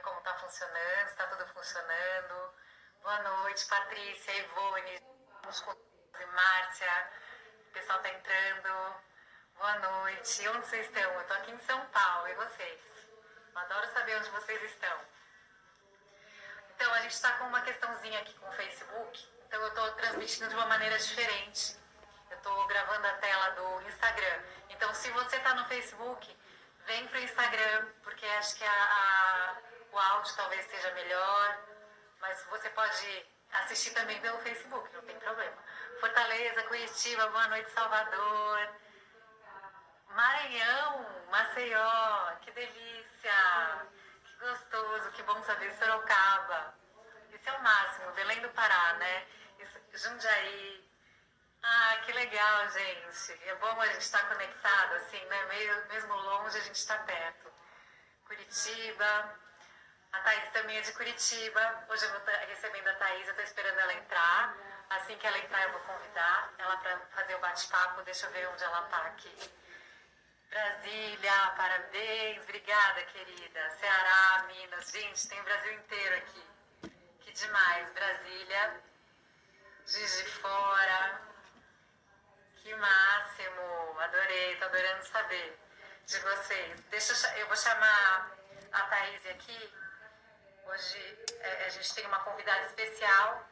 ver como tá funcionando, se tá tudo funcionando. Boa noite, Patrícia, Ivone, Márcia, o pessoal tá entrando. Boa noite, onde vocês estão? Eu tô aqui em São Paulo, e vocês? Eu adoro saber onde vocês estão. Então, a gente está com uma questãozinha aqui com o Facebook, então eu estou transmitindo de uma maneira diferente. Eu estou gravando a tela do Instagram. Então, se você está no Facebook, vem para o Instagram, porque acho que o áudio talvez seja melhor, mas você pode assistir também pelo Facebook, não tem problema. Fortaleza, Curitiba, boa noite, Salvador. Maranhão, Maceió, que delícia! Que gostoso, que bom saber, Sorocaba. Esse é o máximo, Belém do Pará, né? Jundiaí. Ah, que legal, gente. É bom a gente estar conectado, assim, né? Mesmo longe, a gente está perto. Curitiba. A Thaís também é de Curitiba. Hoje eu vou estar recebendo a Thaís, eu estou esperando ela entrar. Assim que ela entrar, eu vou convidar ela para fazer o bate-papo. Deixa eu ver onde ela está aqui. Brasília, parabéns, obrigada, querida. Ceará, Minas, gente, tem o Brasil inteiro aqui. Que demais, Brasília, Juiz de Fora, que máximo, adorei, tô adorando saber de vocês. Eu vou chamar a Thaís aqui. Hoje a gente tem uma convidada especial,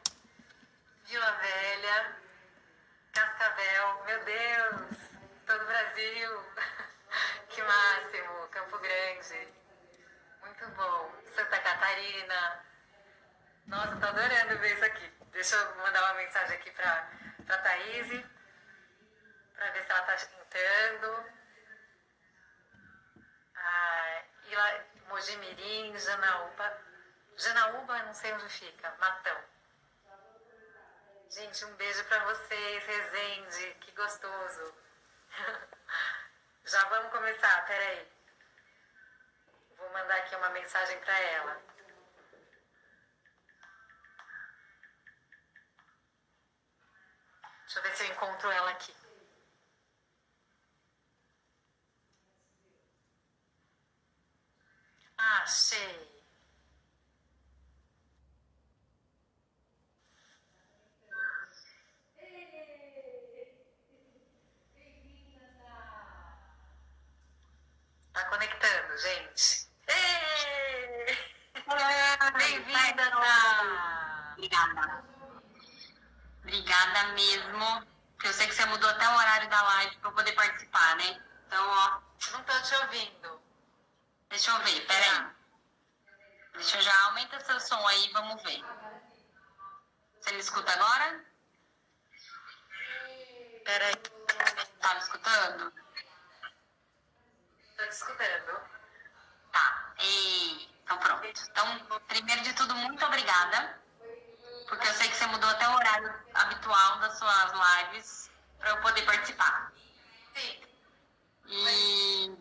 Vila Velha, Cascavel, meu Deus, todo o Brasil. Que máximo, Campo Grande, muito bom. Santa Catarina, nossa, tô adorando ver isso aqui. Deixa eu mandar uma mensagem aqui pra Thaís, pra ver se ela tá entrando. Mogi Mirim, Janaúba. Janaúba, não sei onde fica, Matão. Gente, um beijo pra vocês, Resende, que gostoso. Já vamos começar, peraí. Vou mandar aqui uma mensagem para ela. Deixa eu ver se eu encontro ela aqui. Ah, achei. Tá conectando, gente. Bem-vinda, Tá! Obrigada. Obrigada mesmo. Porque eu sei que você mudou até o horário da live para eu poder participar, né? Então, ó. Não tô te ouvindo. Deixa eu ver, peraí. Deixa eu já aumenta seu som aí, vamos ver. Você me escuta agora? Peraí. Tá me escutando? Tô te escutando. Tá. Então pronto. Então, primeiro de tudo, muito obrigada. Porque eu sei que você mudou até o horário habitual das suas lives para eu poder participar. Sim. E...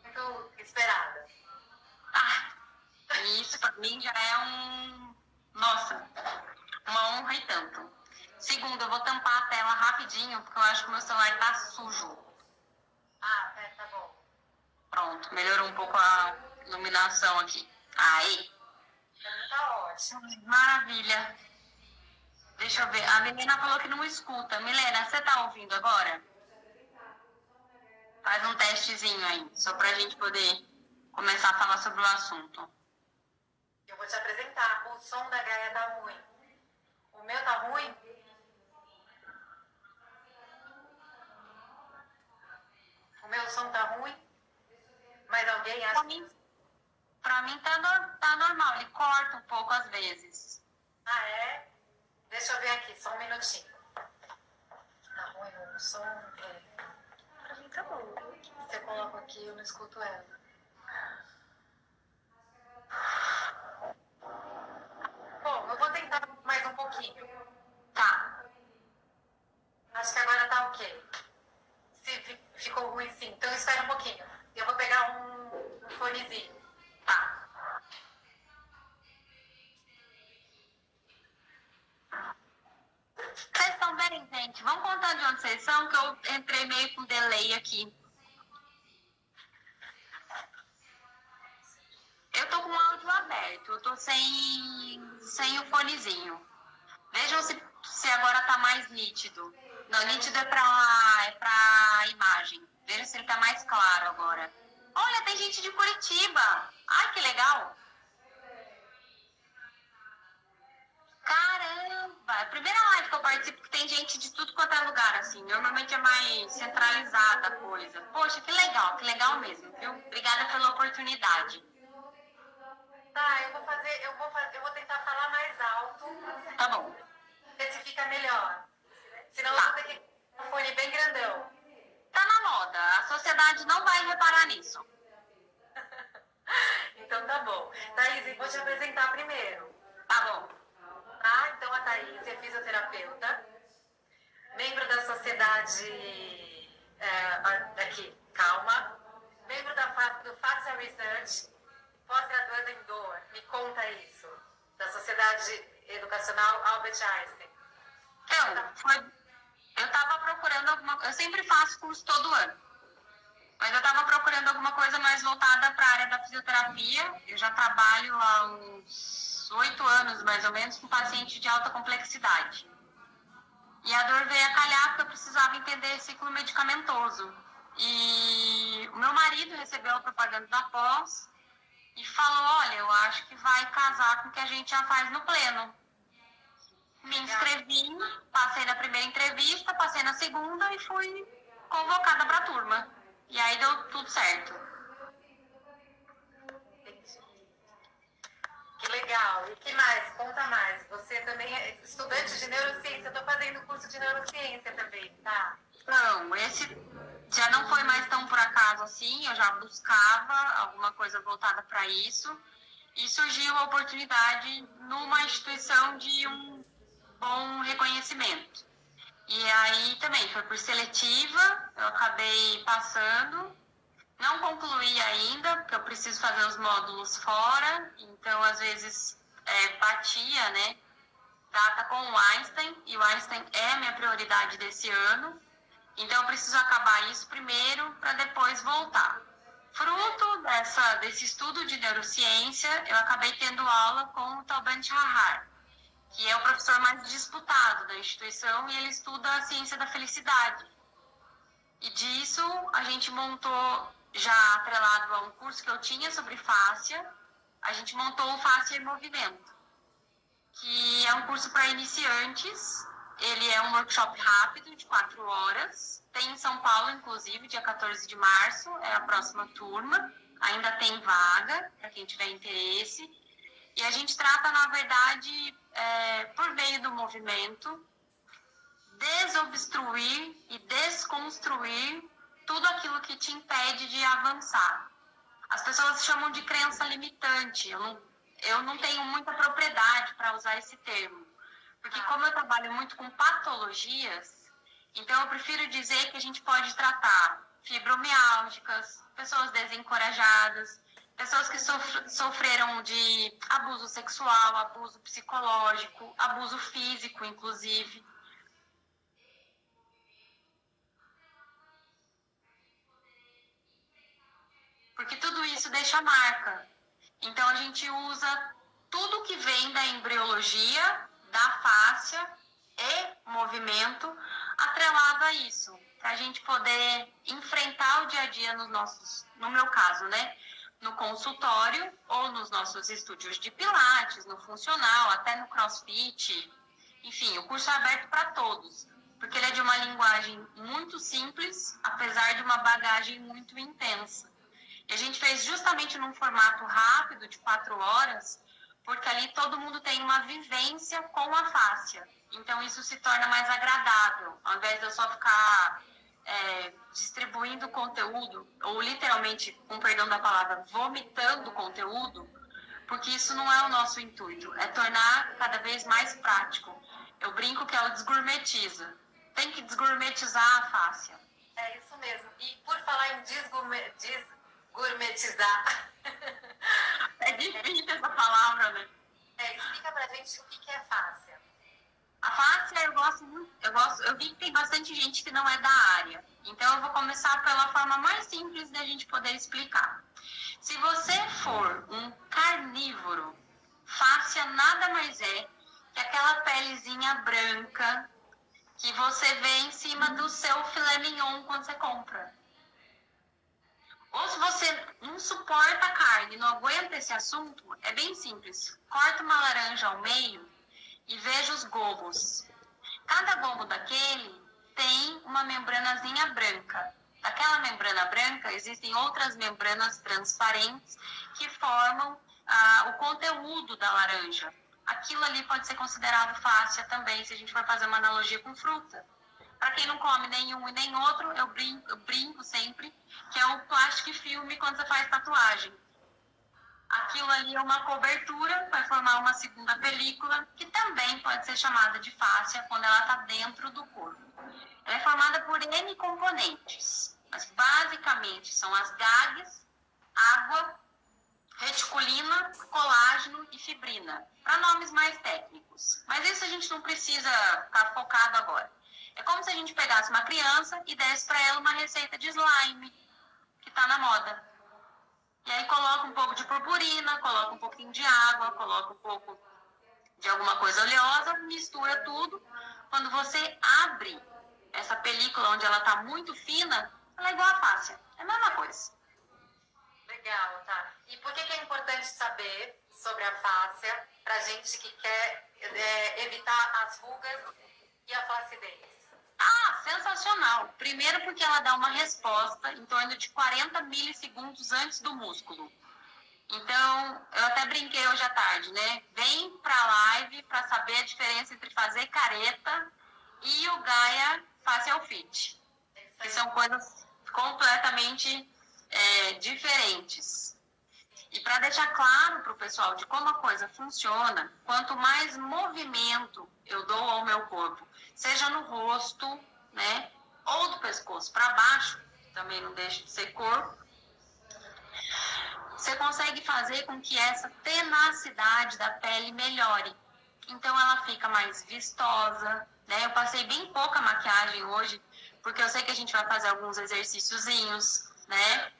Muito esperada. Isso para mim já é Nossa, uma honra e tanto. Segundo, eu vou tampar a tela rapidinho, porque eu acho que o meu celular tá sujo. Tá bom. Pronto, melhorou um pouco a iluminação aqui. Aí. Tá ótimo. Maravilha. Deixa eu ver. A Milena falou que não escuta. Milena, você tá ouvindo agora? Faz um testezinho aí, só pra gente poder começar a falar sobre o assunto. Eu vou te apresentar. O som da Gaia tá ruim. O meu tá ruim? O meu som tá ruim? Mas alguém acha Pra mim tá normal, ele corta um pouco às vezes. Ah, é? Deixa eu ver aqui, só um minutinho. Tá ruim o som? Pra mim tá bom. Se eu coloco aqui, eu não escuto ela. Bom, eu vou tentar mais um pouquinho. Tá. Acho que agora tá ok. Se ficou ruim, sim. Então espera um pouquinho. Eu vou pegar um fonezinho. Tá. Vocês estão bem, gente? Vamos contar de onde vocês são, que eu entrei meio com delay aqui. Eu tô com o áudio aberto. certo. Eu tô sem o fonezinho. Vejam se agora tá mais nítido. Não, nítido é pra imagem. Vejam se ele tá mais claro agora. Olha, tem gente de Curitiba. Ai, que legal. Caramba! É a primeira live que eu participo que tem gente de tudo quanto é lugar, assim. Normalmente é mais centralizada a coisa. Poxa, que legal mesmo, viu? Obrigada pela oportunidade. Tá, eu vou tentar falar mais alto, Tá bom. ver se fica melhor. Senão eu Tá. vou ter que ter um fone bem grandão. Tá na moda. A sociedade não vai reparar nisso. Então tá bom. Thaís, vou te apresentar primeiro. Tá bom. Tá? Então a Thaís é fisioterapeuta, membro da sociedade. Aqui, calma. Membro do FACSA Research, pós-graduanda em dor. Me conta isso. Da Sociedade Educacional Albert Einstein. Então, eu tava procurando eu sempre faço curso todo ano. Mas eu tava procurando alguma coisa mais voltada para a área da fisioterapia. Eu já trabalho há uns 8 anos, mais ou menos, com paciente de alta complexidade. E a dor veio a calhar porque eu precisava entender ciclo medicamentoso. E o meu marido recebeu a propaganda da pós e falou, olha, eu acho que vai casar com o que a gente já faz no pleno. Me inscrevi, passei na primeira entrevista, passei na segunda e fui convocada para a turma. E aí deu tudo certo. Que legal. E que mais? Conta mais. Você também é estudante de neurociência. Eu tô fazendo curso de neurociência também, tá? Não, esse já não foi mais tão por acaso assim. Eu já buscava alguma coisa voltada para isso. E surgiu a oportunidade numa instituição de um bom reconhecimento. E aí também foi por seletiva, eu acabei passando, não concluí ainda, porque eu preciso fazer os módulos fora, então às vezes batia, né, data com o Einstein, e o Einstein é a minha prioridade desse ano, então eu preciso acabar isso primeiro para depois voltar. Fruto desse estudo de neurociência, eu acabei tendo aula com o Tal Ben-Shahar, que é o professor mais disputado da instituição, e ele estuda a ciência da felicidade. E disso a gente montou, já atrelado a um curso que eu tinha sobre fáscia, a gente montou o Fáscia em Movimento, que é um curso para iniciantes. Ele é um workshop rápido, de 4 horas. Tem em São Paulo, inclusive, dia 14 de março, é a próxima turma. Ainda tem vaga, para quem tiver interesse. E a gente trata, na verdade, por meio do movimento, desobstruir e desconstruir tudo aquilo que te impede de avançar. As pessoas chamam de crença limitante. Eu não tenho muita propriedade para usar esse termo. Porque como eu trabalho muito com patologias, então eu prefiro dizer que a gente pode tratar fibromialgicas, pessoas desencorajadas, pessoas que sofreram de abuso sexual, abuso psicológico, abuso físico, inclusive. Porque tudo isso deixa marca. Então a gente usa tudo que vem da embriologia, da fáscia e movimento atrelado a isso, para a gente poder enfrentar o dia a dia no meu caso, né? No consultório ou nos nossos estúdios de pilates, no funcional, até no crossfit. Enfim, o curso é aberto para todos, porque ele é de uma linguagem muito simples, apesar de uma bagagem muito intensa. E a gente fez justamente num formato rápido, de 4 horas, porque ali todo mundo tem uma vivência com a fáscia. Então isso se torna mais agradável, ao invés de eu só ficar distribuindo conteúdo, ou literalmente, com perdão da palavra, vomitando conteúdo, porque isso não é o nosso intuito, é tornar cada vez mais prático. Eu brinco que é o desgourmetiza. Tem que desgourmetizar a fáscia. É isso mesmo. E por falar em desgourmetizar... É difícil essa palavra, né? Explica pra gente o que é fáscia. A fáscia eu gosto muito, eu vi que tem bastante gente que não é da área. Então eu vou começar pela forma mais simples da gente poder explicar. Se você for um carnívoro, Fáscia nada mais é que aquela pelezinha branca que você vê em cima do seu filé mignon quando você compra. Ou se você não suporta a carne, não aguenta esse assunto, é bem simples. Corta uma laranja ao meio e veja os gomos. Cada gomo daquele tem uma membranazinha branca. Daquela membrana branca existem outras membranas transparentes que formam o conteúdo da laranja. Aquilo ali pode ser considerado fáscia também, se a gente for fazer uma analogia com fruta. Para quem não come nenhum e nem outro, eu brinco sempre, que é o plástico filme quando você faz tatuagem. Aquilo ali é uma cobertura, vai formar uma segunda película, que também pode ser chamada de fáscia quando ela está dentro do corpo. Ela é formada por N componentes, mas basicamente são as gags, água, reticulina, colágeno e fibrina, para nomes mais técnicos. Mas isso a gente não precisa ficar focado agora. É como se a gente pegasse uma criança e desse para ela uma receita de slime, que está na moda. E aí coloca um pouco de purpurina, coloca um pouquinho de água, coloca um pouco de alguma coisa oleosa, mistura tudo. Quando você abre essa película onde ela está muito fina, ela é igual a fáscia. É a mesma coisa. Legal, tá. E por que é importante saber sobre a fáscia pra gente que quer evitar as rugas e a flacidez? Sensacional. Primeiro porque ela dá uma resposta em torno de 40 milissegundos antes do músculo. Então, eu até brinquei hoje à tarde, né? Vem pra live pra saber a diferença entre fazer careta e o Gaia Facial Fit. Que são coisas completamente diferentes. E para deixar claro para o pessoal de como a coisa funciona, quanto mais movimento eu dou ao meu corpo, seja no rosto, né, ou do pescoço para baixo, também não deixa de ser corpo, você consegue fazer com que essa tenacidade da pele melhore. Então ela fica mais vistosa, né? Eu passei bem pouca maquiagem hoje, porque eu sei que a gente vai fazer alguns exercíciozinhos, né?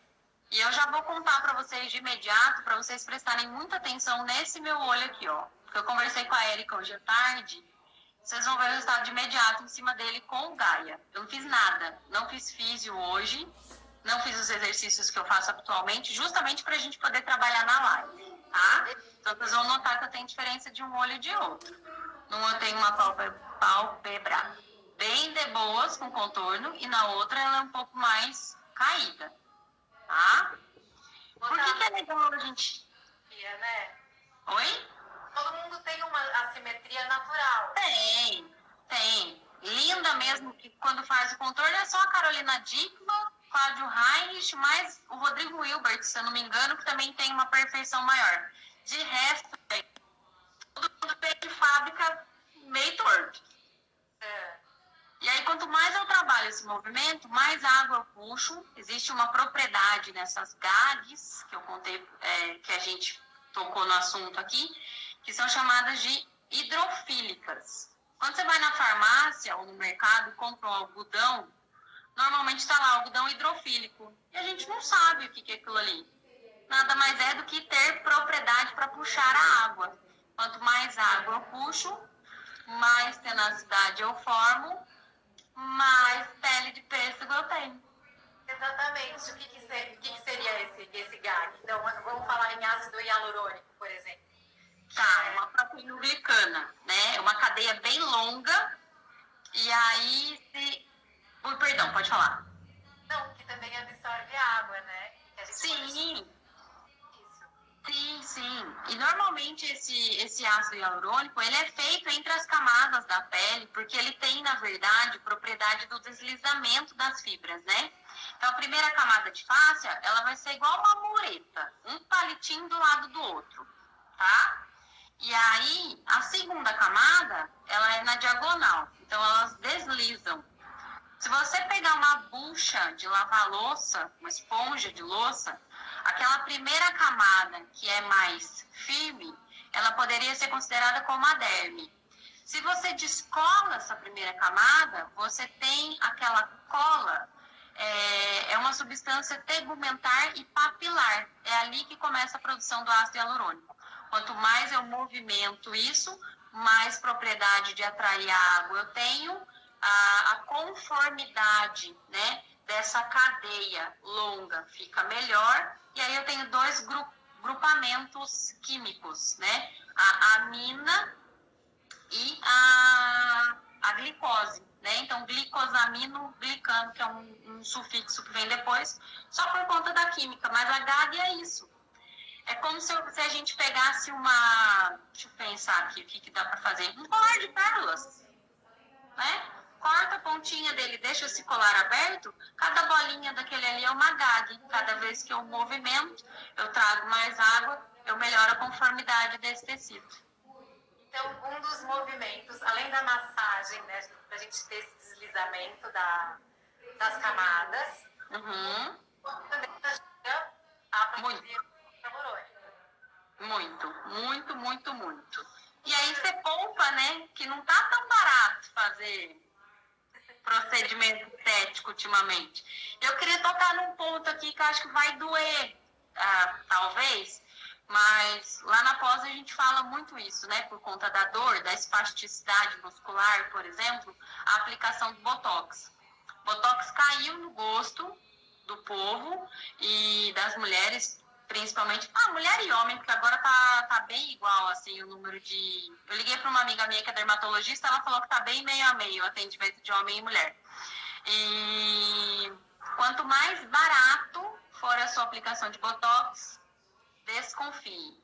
E eu já vou contar para vocês de imediato, para vocês prestarem muita atenção nesse meu olho aqui, ó. Porque eu conversei com a Erika hoje à tarde, vocês vão ver o resultado de imediato em cima dele com o Gaia. Eu não fiz nada, não fiz físio hoje, não fiz os exercícios que eu faço habitualmente, justamente para a gente poder trabalhar na live, tá? Então vocês vão notar que eu tenho diferença de um olho e de outro. Num eu tenho uma pálpebra bem de boas, com contorno, e na outra ela é um pouco mais caída. Tá? Por que é legal a gente... né? Oi? Todo mundo tem uma assimetria natural. Tem. Linda mesmo, que quando faz o contorno é só a Carolina Dickmann, Cláudio Heinrich, mais o Rodrigo Hilbert, se eu não me engano, que também tem uma perfeição maior. De resto, todo mundo vem de fábrica meio torto. E aí, quanto mais eu trabalho esse movimento, mais água eu puxo. Existe uma propriedade nessas gags, que eu contei, que a gente tocou no assunto aqui, que são chamadas de hidrofílicas. Quando você vai na farmácia ou no mercado e compra um algodão, normalmente está lá algodão hidrofílico. E a gente não sabe o que é aquilo ali. Nada mais é do que ter propriedade para puxar a água. Quanto mais água eu puxo, mais tenacidade eu formo, mais pele de pêssego eu tenho. Exatamente. O que seria esse gag? Então, vamos falar em ácido hialurônico, por exemplo. Tá, uma proteoglicana, né? Uma cadeia bem longa. E aí, perdão, pode falar. Não, que também absorve água, né? Sim. E normalmente esse ácido hialurônico, ele é feito entre as camadas da pele, porque ele tem, na verdade, propriedade do deslizamento das fibras, né? Então, a primeira camada de fáscia, ela vai ser igual uma mureta, um palitinho do lado do outro, tá? E aí, a segunda camada, ela é na diagonal, então elas deslizam. Se você pegar uma bucha de lavar louça, uma esponja de louça, aquela primeira camada que é mais firme, ela poderia ser considerada como a derme. Se você descola essa primeira camada, você tem aquela cola, é uma substância tegumentar e papilar. É ali que começa a produção do ácido hialurônico. Quanto mais eu movimento isso, mais propriedade de atrair a água eu tenho, a conformidade, né, dessa cadeia longa fica melhor, e aí eu tenho dois grupamentos químicos, né, a amina e a glicose, né? Então, glicosamino, glicano, que é um sufixo que vem depois, só por conta da química, mas a GAG é isso. É como se a gente pegasse deixa eu pensar aqui o que dá para fazer, um colar de pérolas, né? Corta a pontinha dele, deixa esse colar aberto, cada bolinha daquele ali é uma GAG. Cada vez que eu movimento, eu trago mais água, eu melhoro a conformidade desse tecido. Então, um dos movimentos, além da massagem, né, da gente ter esse deslizamento das camadas, também ajuda a produzir hialurônico. Muito, muito, muito, muito. E aí você poupa, né, que não tá tão barato fazer procedimento estético ultimamente. Eu queria tocar num ponto aqui que eu acho que vai doer, talvez, mas lá na pós a gente fala muito isso, né? Por conta da dor, da espasticidade muscular, por exemplo, a aplicação do Botox. Botox caiu no gosto do povo e das mulheres, principalmente, mulher e homem, porque agora tá bem igual, assim, o número de... Eu liguei para uma amiga minha que é dermatologista, ela falou que tá bem meio a meio o atendimento de homem e mulher. E quanto mais barato for a sua aplicação de Botox, desconfie.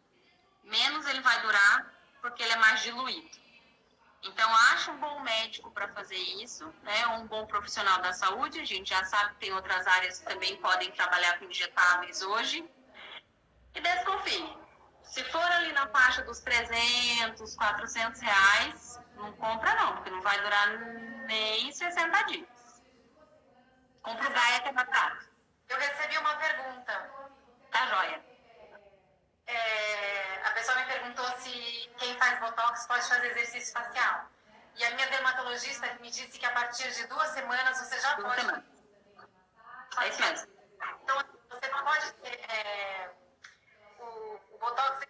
Menos ele vai durar, porque ele é mais diluído. Então, acha um bom médico para fazer isso, né? Um bom profissional da saúde. A gente já sabe que tem outras áreas que também podem trabalhar com injetáveis hoje. E desconfie. Se for ali na faixa dos 300, 400 reais, não compra não, porque não vai durar nem 60 dias. Compra o Gaia que é barato. Eu recebi uma pergunta. Tá joia. A pessoa me perguntou se quem faz Botox pode fazer exercício facial. E a minha dermatologista me disse que a partir de 2 semanas você já pode. 2 semanas. É isso mesmo. Então, você não pode ter o Botox.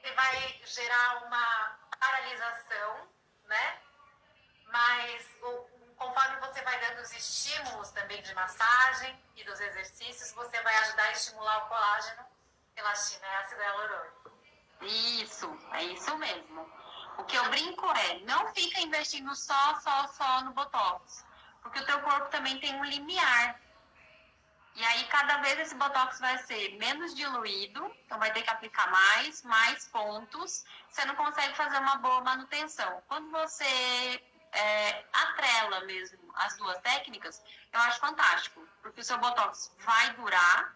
Ele vai gerar uma paralisação, né? Mas conforme você vai dando os estímulos também de massagem e dos exercícios, você vai ajudar a estimular o colágeno, elastina e ácido hialurônico. Isso, é isso mesmo. O que eu brinco é, não fica investindo só no Botox, porque o teu corpo também tem um limiar. E aí, cada vez esse Botox vai ser menos diluído, então vai ter que aplicar mais pontos, você não consegue fazer uma boa manutenção. Quando você atrela mesmo as duas técnicas, eu acho fantástico, porque o seu Botox vai durar,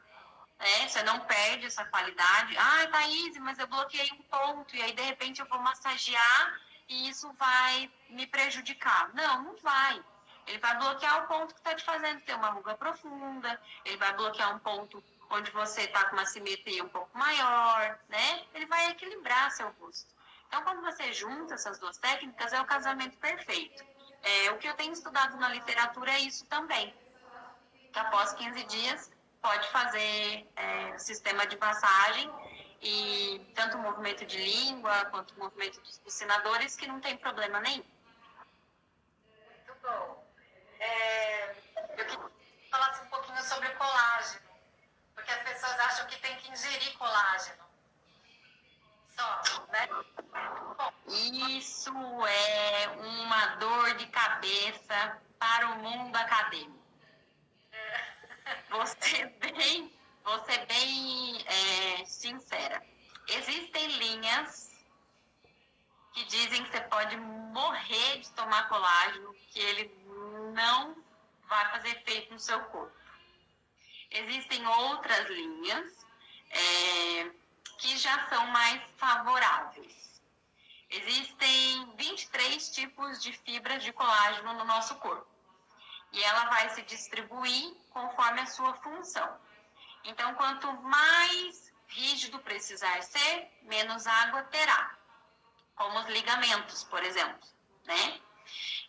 né? Você não perde essa qualidade. Thaís, mas eu bloqueei um ponto, e aí de repente eu vou massagear e isso vai me prejudicar. Não vai. Ele vai bloquear o ponto que está te fazendo ter uma ruga profunda, ele vai bloquear um ponto onde você está com uma simetria um pouco maior, né? Ele vai equilibrar seu rosto. Então, quando você junta essas duas técnicas, é o casamento perfeito. O que eu tenho estudado na literatura é isso também. Que após 15 dias, pode fazer sistema de massagem e tanto o movimento de língua quanto o movimento dos bucinadores, que não tem problema nenhum. Muito bom. Eu queria que falasse um pouquinho sobre o colágeno, porque as pessoas acham que tem que ingerir colágeno. Só, né? Bom, isso é uma dor de cabeça para o mundo acadêmico. Você bem sincera. Existem linhas que dizem que você pode morrer de tomar colágeno, que ele não vai fazer efeito no seu corpo. Existem outras linhas que já são mais favoráveis. Existem 23 tipos de fibras de colágeno no nosso corpo. E ela vai se distribuir conforme a sua função. Então, quanto mais rígido precisar ser, menos água terá. Como os ligamentos, por exemplo, né?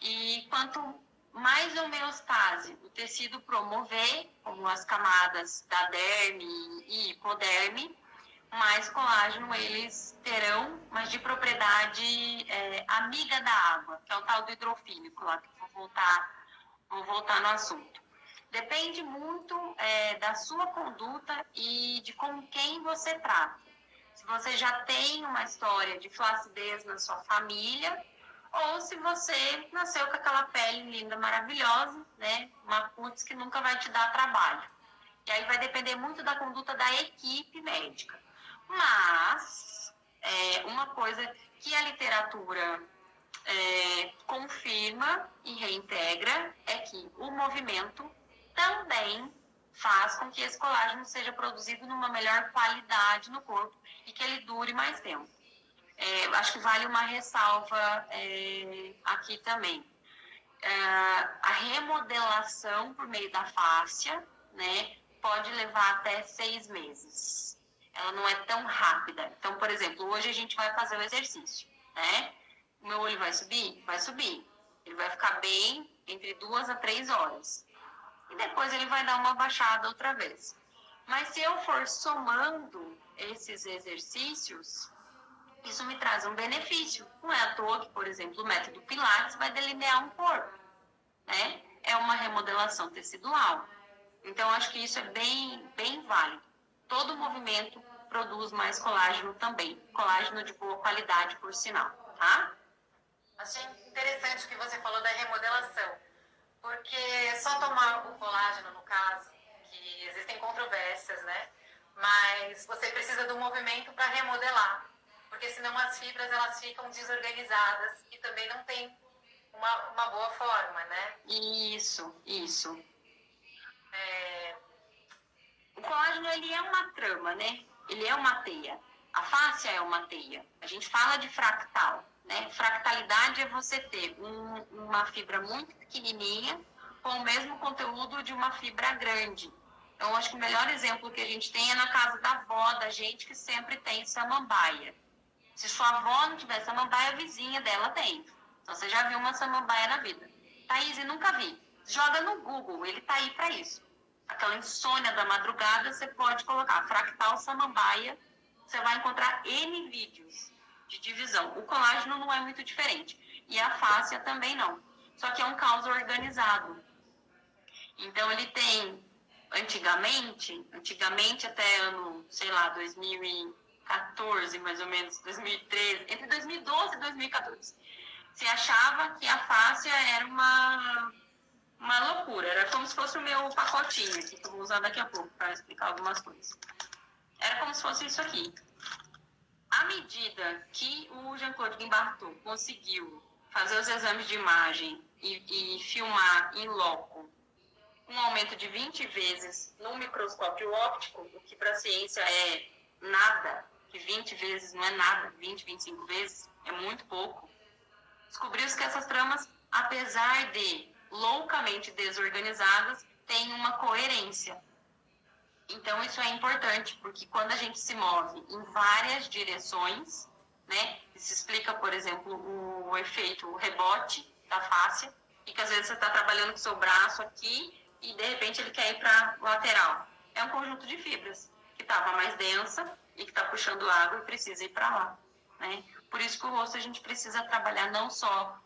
E quanto mais homeostase o tecido promover, como as camadas da derme e hipoderme, mais colágeno eles terão, mas de propriedade amiga da água, que é o tal do hidrofílico, lá que eu vou voltar no assunto. Depende muito da sua conduta e de com quem você trata. Se você já tem uma história de flacidez na sua família, ou se você nasceu com aquela pele linda, maravilhosa, né? Uma cutis que nunca vai te dar trabalho. E aí vai depender muito da conduta da equipe médica. Mas, uma coisa que a literatura confirma e reintegra é que o movimento também faz com que esse colágeno seja produzido numa melhor qualidade no corpo e que ele dure mais tempo. Acho que vale uma ressalva aqui também. A remodelação por meio da fáscia, né, pode levar até 6 meses. Ela não é tão rápida. Então, por exemplo, hoje a gente vai fazer o exercício, né? O meu olho vai subir? Vai subir. Ele vai ficar bem entre 2 a 3 horas. E depois ele vai dar uma baixada outra vez. Mas se eu for somando esses exercícios, isso me traz um benefício. Não é à toa que, por exemplo, o método Pilates vai delinear um corpo, né? É uma remodelação tecidual. Então, acho que isso é bem, bem válido. Todo movimento produz mais colágeno também. Colágeno de boa qualidade, por sinal, tá? Achei interessante o que você falou da remodelação, porque só tomar o colágeno, no caso, que existem controvérsias, né? Mas você precisa do movimento para remodelar, porque senão as fibras elas ficam desorganizadas e também não tem uma boa forma, né? Isso. O colágeno, ele é uma trama, né? Ele é uma teia. A fáscia é uma teia. A gente fala de fractal, né? Fractalidade é você ter uma fibra muito pequenininha com o mesmo conteúdo de uma fibra grande. Então, acho que o melhor exemplo que a gente tem é na casa da avó da gente, que sempre tem samambaia. Se sua avó não tiver samambaia, a vizinha dela tem. Então, você já viu uma samambaia na vida. Thaís, eu nunca vi. Joga no Google, ele tá aí para isso. Aquela insônia da madrugada, você pode colocar fractal samambaia, você vai encontrar N vídeos de divisão. O colágeno não é muito diferente. E a fáscia também não. Só que é um caos organizado. Então, ele tem, antigamente até ano, sei lá, 2014, mais ou menos, 2013, entre 2012 e 2014, se achava que a fáscia era uma loucura. Era como se fosse o meu pacotinho aqui, que eu vou usar daqui a pouco para explicar algumas coisas. Era como se fosse isso aqui. À medida que o Jean-Claude Guimbartot conseguiu fazer os exames de imagem e filmar em loco um aumento de 20 vezes no microscópio óptico, o que para a ciência é nada, que 20 vezes não é nada, 20, 25 vezes é muito pouco, descobriu-se que essas tramas, apesar de loucamente desorganizadas, têm uma coerência. Então, isso é importante, porque quando a gente se move em várias direções, né, isso explica, por exemplo, o efeito, o rebote da fáscia, e que às vezes você está trabalhando com o seu braço aqui e de repente ele quer ir para lateral. É um conjunto de fibras que estava mais densa e que está puxando água e precisa ir para lá, né? Por isso que o rosto a gente precisa trabalhar não só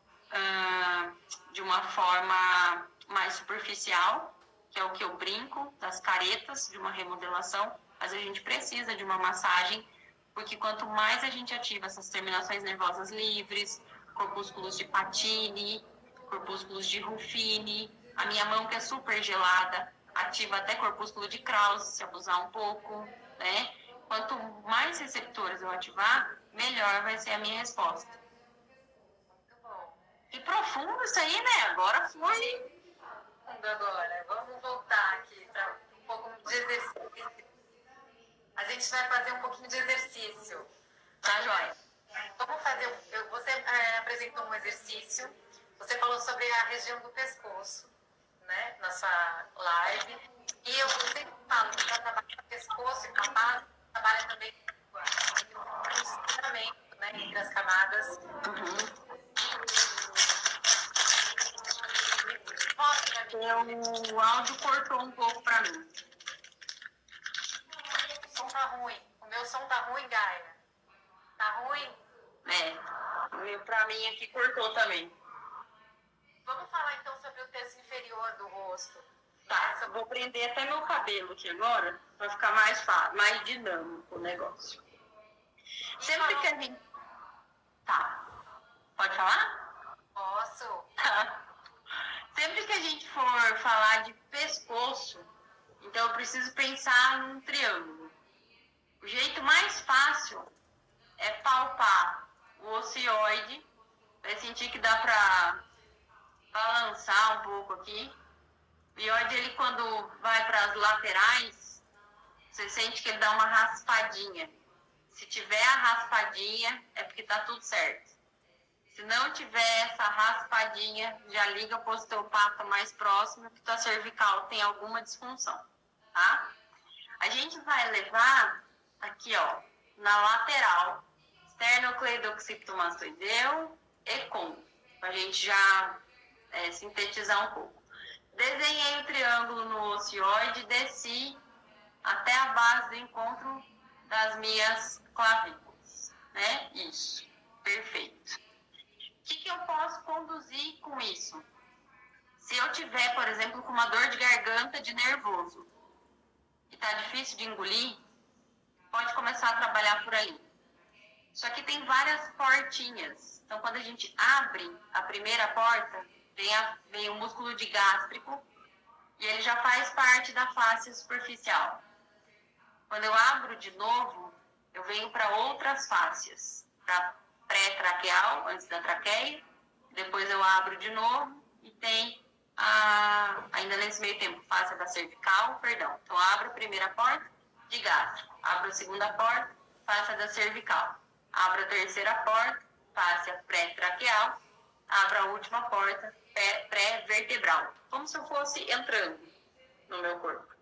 de uma forma mais superficial, que é o que eu brinco, das caretas de uma remodelação, mas a gente precisa de uma massagem, porque quanto mais a gente ativa essas terminações nervosas livres, corpúsculos de Pacini, corpúsculos de Ruffini, a minha mão que é super gelada, ativa até corpúsculo de Krause, se abusar um pouco, né? Quanto mais receptores eu ativar, melhor vai ser a minha resposta. Muito bom. E profundo isso aí, né? Agora foi. Agora, vamos voltar aqui para um pouco de exercício. A gente vai fazer um pouquinho de exercício. Tá, joia? Vamos fazer. Você apresentou um exercício. Você falou sobre a região do pescoço, né? Na sua live. E eu sempre falo que para trabalhar o pescoço e capaz, trabalha também o estiramento, né? Entre as camadas. A minha aqui cortou também. Vamos falar então sobre o terço inferior do rosto. Tá, eu vou prender até meu cabelo aqui agora, pra ficar mais fácil, mais dinâmico o negócio. Sempre que a gente... Tá, pode falar? Posso? Tá. Sempre que a gente for falar de pescoço, então eu preciso pensar num triângulo. O jeito mais fácil é palpar o ocioide, vai sentir que dá pra balançar um pouco aqui. O iode, ele quando vai para as laterais, você sente que ele dá uma raspadinha. Se tiver a raspadinha, é porque tá tudo certo. Se não tiver essa raspadinha, já liga para o osteopata mais próximo que tua cervical tem alguma disfunção, tá? A gente vai levar aqui, ó, na lateral, esternocleidomastoideu e com, pra gente já sintetizar um pouco. Desenhei o triângulo no ocioide, desci até a base do encontro das minhas clavículas, né? Isso, perfeito. O que eu posso conduzir com isso? Se eu tiver, por exemplo, com uma dor de garganta de nervoso e tá difícil de engolir, pode começar a trabalhar por ali. Só que tem várias portinhas. Então, quando a gente abre a primeira porta, vem o músculo digástrico e ele já faz parte da face superficial. Quando eu abro de novo, eu venho para outras fáscias, para pré-traqueal, antes da traqueia, depois eu abro de novo e tem ainda nesse meio tempo, face da cervical, perdão. Então, abro a primeira porta, digástrico, abro a segunda porta, face da cervical, abro a terceira porta, face pré-traqueal, abro a última porta, pré-vertebral, como se eu fosse entrando no meu corpo.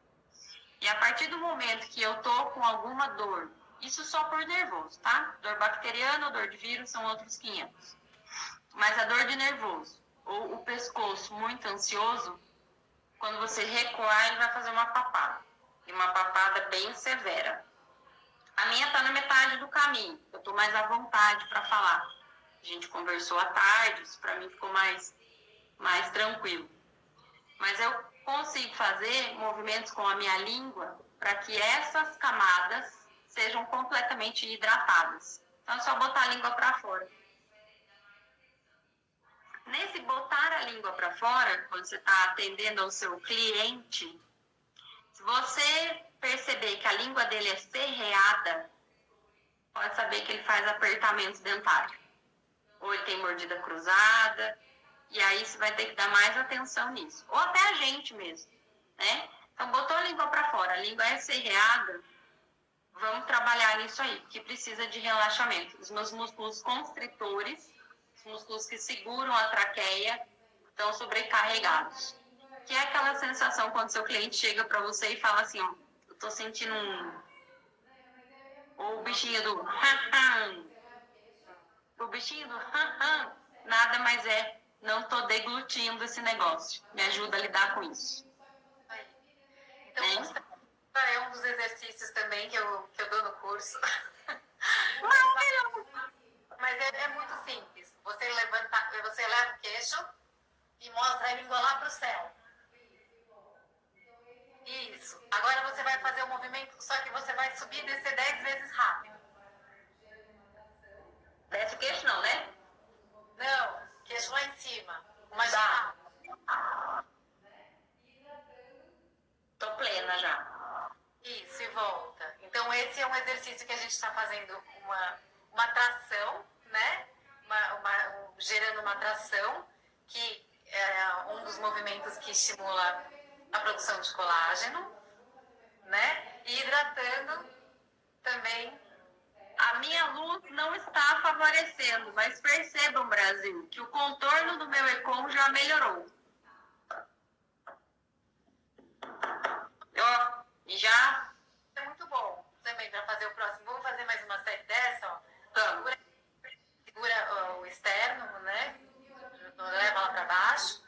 E a partir do momento que eu tô com alguma dor, isso só por nervoso, tá? Dor bacteriana ou dor de vírus são outros 500. Mas a dor de nervoso ou o pescoço muito ansioso, quando você recuar, ele vai fazer uma papada. E uma papada bem severa. A minha tá na metade do caminho. Eu tô mais à vontade para falar. A gente conversou à tarde, isso para mim ficou mais tranquilo. Mas eu consigo fazer movimentos com a minha língua para que essas camadas sejam completamente hidratadas. Então é só botar a língua para fora. Nesse botar a língua para fora, quando você está atendendo ao seu cliente, se você perceber que a língua dele é serreada, pode saber que ele faz apertamentos dentários. Ou ele tem mordida cruzada, e aí você vai ter que dar mais atenção nisso. Ou até a gente mesmo, né? Então, botou a língua para fora, a língua é serreada, vamos trabalhar nisso aí, que precisa de relaxamento. Os meus músculos constritores, os músculos que seguram a traqueia, estão sobrecarregados. Que é aquela sensação quando seu cliente chega para você e fala assim, ó, eu tô sentindo ou o bichinho do o bichinho do nada mais é, não tô deglutindo esse negócio. Me ajuda a lidar com isso. Então, é um dos exercícios também que eu dou no curso. Mas é muito simples. Você leva o queixo e mostra a língua lá pro céu. Isso. Agora você vai fazer o movimento, só que você vai subir e descer 10 vezes rápido. Desce o queixo não, né? Não, queixo lá em cima. Mas Tá. Tô plena já. Isso, e volta. Então, esse é um exercício que a gente está fazendo uma tração, né? Gerando uma tração, que é um dos movimentos que estimula a produção de colágeno, né? E hidratando também. A minha luz não está favorecendo, mas percebam, Brasil, que o contorno do meu Econ já melhorou. Ó, e já... É muito bom também para fazer o próximo. Vamos fazer mais uma série dessa, ó. Segura o externo, né? Leva lá para baixo.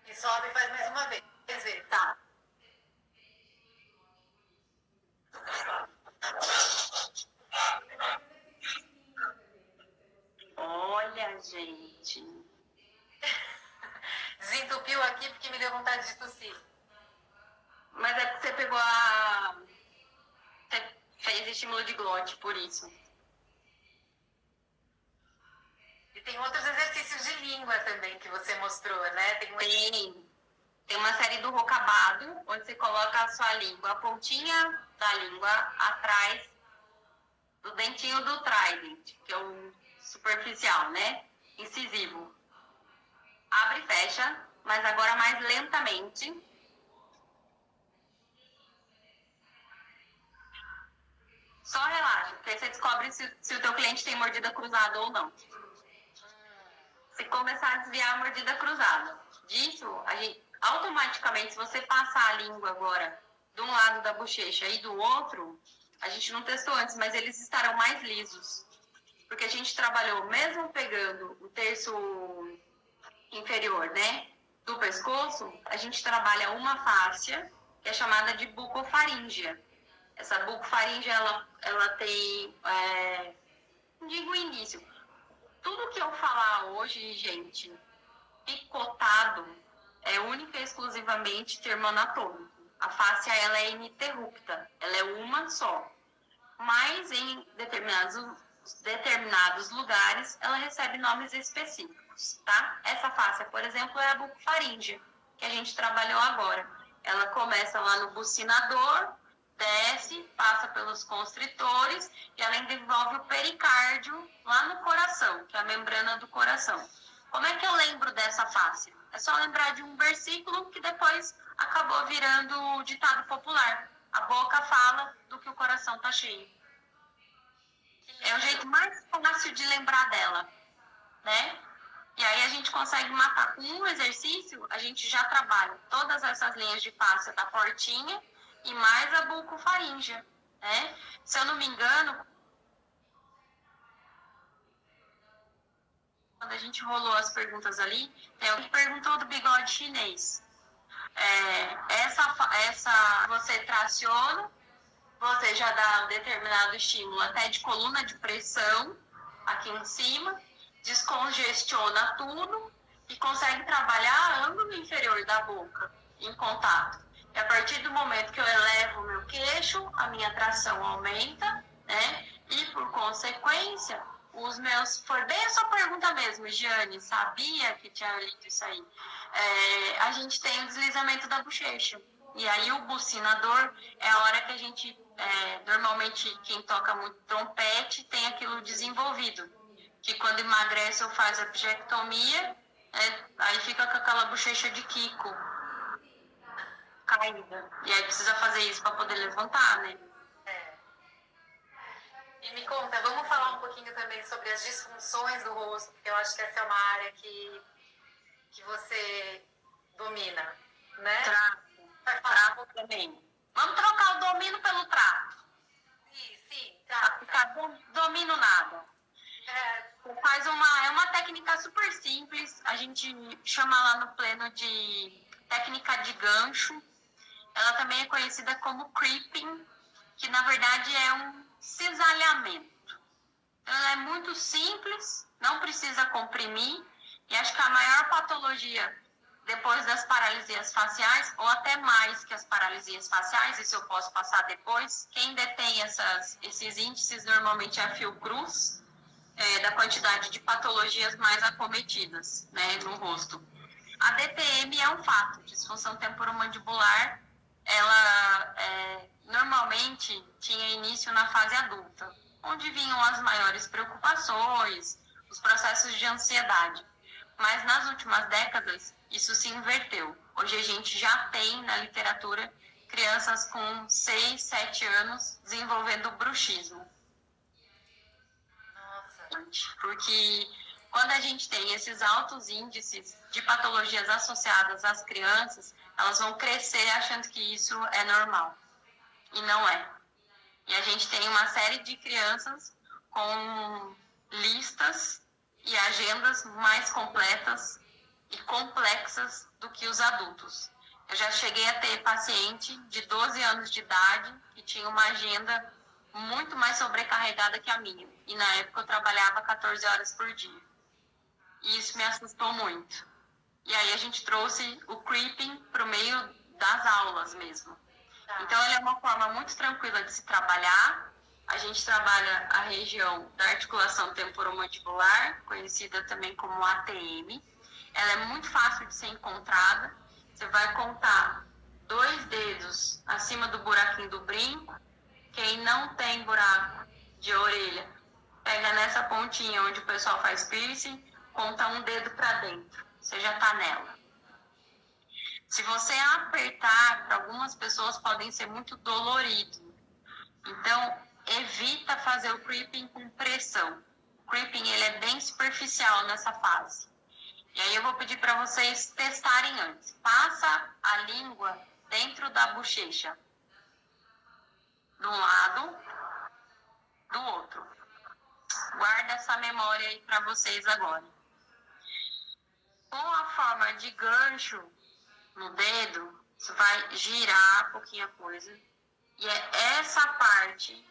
E sobe e faz mais uma vez. 10 vezes. Tá. vontade de tossir. Mas é porque você pegou a... Você fez estímulo de glote, por isso. E tem outros exercícios de língua também que você mostrou, né? Tem uma série do rocabado, onde você coloca a sua língua, a pontinha da língua atrás do dentinho do trident, que é o superficial, né? Incisivo. Abre e fecha, mas agora mais lentamente. Só relaxa, porque aí você descobre se o teu cliente tem mordida cruzada ou não. Se começar a desviar a mordida cruzada. Disso, automaticamente, se você passar a língua agora de um lado da bochecha e do outro, a gente não testou antes, mas eles estarão mais lisos. Porque a gente trabalhou, mesmo pegando o terço inferior, né, do pescoço, a gente trabalha uma fáscia que é chamada de bucofaríngea. Essa bucofaríngea, ela tem, não digo início, tudo que eu falar hoje, gente, picotado, é única e exclusivamente termo anatômico. A fáscia, ela é ininterrupta, ela é uma só. Mas em determinados lugares, ela recebe nomes específicos, tá? Essa fáscia, por exemplo, é a bucofaríngea, que a gente trabalhou agora. Ela começa lá no bucinador, desce, passa pelos constritores e ela ainda envolve o pericárdio lá no coração, que é a membrana do coração. Como é que eu lembro dessa fáscia? É só lembrar de um versículo que depois acabou virando o ditado popular. A boca fala do que o coração tá cheio. É o jeito mais fácil de lembrar dela, né? E aí a gente consegue matar. Com um exercício, a gente já trabalha todas essas linhas de fáscia da portinha e mais a bucofaríngea, né? Se eu não me engano, quando a gente rolou as perguntas ali, tem alguém que perguntou do bigode chinês. Essa você traciona, você já dá um determinado estímulo até de coluna de pressão aqui em cima, descongestiona tudo e consegue trabalhar ângulo inferior da boca em contato. E a partir do momento que eu elevo o meu queixo, a minha tração aumenta, né? E por consequência, os meus... Foi bem a sua pergunta mesmo, Giane, sabia que tinha lido isso aí? A gente tem o deslizamento da bochecha. E aí o bucinador é a hora que a gente... normalmente quem toca muito trompete tem aquilo desenvolvido. Que quando emagrece ou faz a bichectomia, aí fica com aquela bochecha de Kiko caída. E aí precisa fazer isso para poder levantar, né? E me conta, vamos falar um pouquinho também sobre as disfunções do rosto, porque eu acho que essa é uma área que você domina, né? Trato também. Vamos trocar o domínio pelo trato. Sim, trato. Domino nada. É uma técnica super simples, a gente chama lá no pleno de técnica de gancho. Ela também é conhecida como creeping, que na verdade é um cisalhamento. Ela é muito simples, não precisa comprimir, e acho que a maior patologia depois das paralisias faciais, ou até mais que as paralisias faciais, isso eu posso passar depois, quem detém esses índices normalmente é a Fiocruz, da quantidade de patologias mais acometidas, né, no rosto. A DTM é um fato, disfunção temporomandibular, ela normalmente tinha início na fase adulta, onde vinham as maiores preocupações, os processos de ansiedade. Mas nas últimas décadas, isso se inverteu. Hoje a gente já tem na literatura crianças com 6, 7 anos desenvolvendo bruxismo. Porque quando a gente tem esses altos índices de patologias associadas às crianças, elas vão crescer achando que isso é normal. E não é. E a gente tem uma série de crianças com listas e agendas mais completas e complexas do que os adultos. Eu já cheguei a ter paciente de 12 anos de idade que tinha uma agenda muito mais sobrecarregada que a minha. E na época eu trabalhava 14 horas por dia. E isso me assustou muito. E aí a gente trouxe o creeping para o meio das aulas mesmo. Então, ele é uma forma muito tranquila de se trabalhar. A gente trabalha a região da articulação temporomandibular, conhecida também como ATM. Ela é muito fácil de ser encontrada. Você vai contar 2 dedos acima do buraquinho do brinco. Quem não tem buraco de orelha, pega nessa pontinha onde o pessoal faz piercing, conta 1 dedo para dentro. Você já tá nela. Se você apertar, para algumas pessoas podem ser muito dolorido. Então, evita fazer o creeping com pressão. O creeping ele é bem superficial nessa fase. E aí eu vou pedir para vocês testarem antes. Passa a língua dentro da bochecha. De um lado, do outro. Guarda essa memória aí para vocês agora. Com a forma de gancho no dedo, você vai girar um pouquinho a coisa. E é essa parte